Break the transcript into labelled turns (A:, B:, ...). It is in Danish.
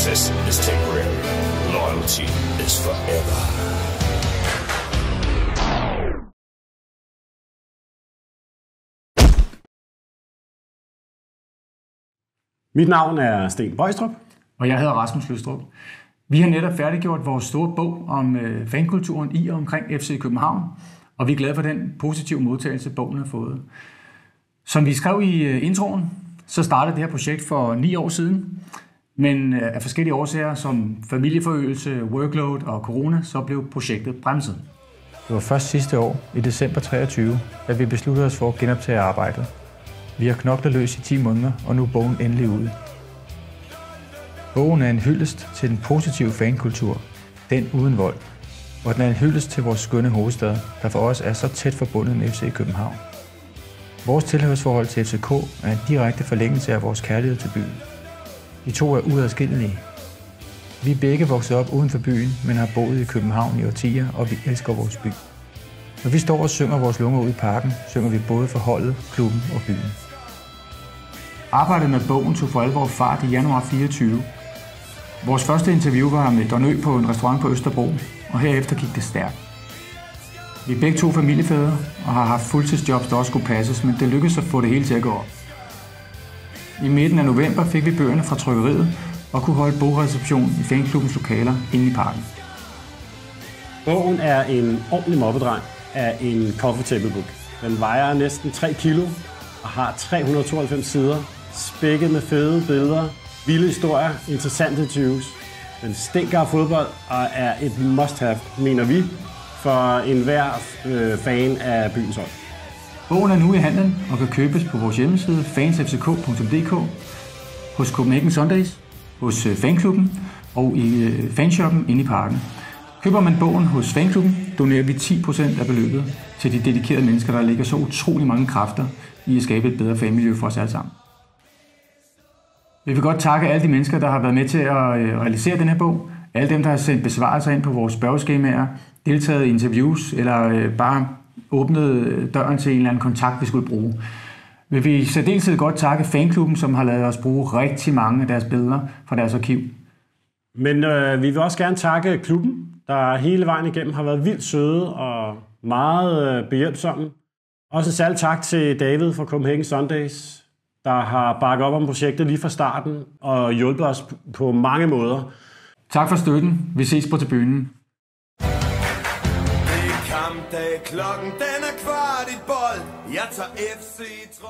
A: Success is temporary. Loyalty is forever.
B: Mit navn er Sten Bøjstrup.
C: Og jeg hedder Rasmus Løstrup. Vi har netop færdiggjort vores store bog om fankulturen i og omkring FC København, og vi er glade for den positive modtagelse, bogen har fået. Som vi skrev i introen, så startede det her projekt for 9 år siden, men af forskellige årsager som familieforøgelse, workload og corona, så blev projektet bremset.
D: Det var først sidste år, i december 23, at vi besluttede os for at genoptage arbejdet. Vi har knoklet løs i 10 måneder, og nu er bogen endelig ude. Bogen er en hyldest til den positive fankultur, den uden vold, og den er en hyldest til vores skønne hovedstad, der for os er så tæt forbundet med FC København. Vores tilhørsforhold til FCK er en direkte forlængelse af vores kærlighed til byen. De to er uadskillelige. Vi er begge vokset op uden for byen, men har boet i København i årtier, og vi elsker vores by. Når vi står og synger vores lunger ud i parken, synger vi både for holdet, klubben og byen.
C: Arbejdet med bogen tog for alvor fart i januar 24. Vores første interview var med Don Ø på en restaurant på Østerbro, og herefter gik det stærkt. Vi er begge to familiefædre og har haft fuldtidsjobs, der også skulle passes, men det lykkedes at få det hele til at gå op. I midten af november fik vi bøgerne fra trykkeriet og kunne holde bogreception i fanklubbens lokaler inde i parken.
B: Bogen er en ordentlig moppedreng af en coffee table book. Den vejer næsten 3 kilo og har 392 sider, spækket med fede billeder, vilde historier, interessante interviews. Den stinker af fodbold og er et must-have, mener vi, for enhver fan af byens hold.
C: Bogen er nu i handlen og kan købes på vores hjemmeside fansfck.dk, hos Copenhagen Sundays, hos fanklubben og i fanshoppen inde i parken. Køber man bogen hos fanklubben, donerer vi 10% af beløbet til de dedikerede mennesker, der lægger så utrolig mange kræfter i at skabe et bedre fanmiljø for os alle sammen. Vi vil godt takke alle de mennesker, der har været med til at realisere den her bog. Alle dem, der har sendt besvarelser ind på vores spørgeskemaer, deltaget i interviews eller bare åbnet døren til en eller anden kontakt, vi skulle bruge. Vi vil særdeleshed godt takke fanklubben, som har ladet os bruge rigtig mange af deres billeder fra deres arkiv.
B: Men vi vil også gerne takke klubben, der hele vejen igennem har været vildt søde og meget behjælpsomme. Også særligt tak til David fra Copenhagen Sundays, der har bakket op om projektet lige fra starten og hjulpet os på mange måder.
C: Tak for støtten. Vi ses på tribunen.
E: Det er kampdag, klokken den er kvart i bold. Jeg tager FC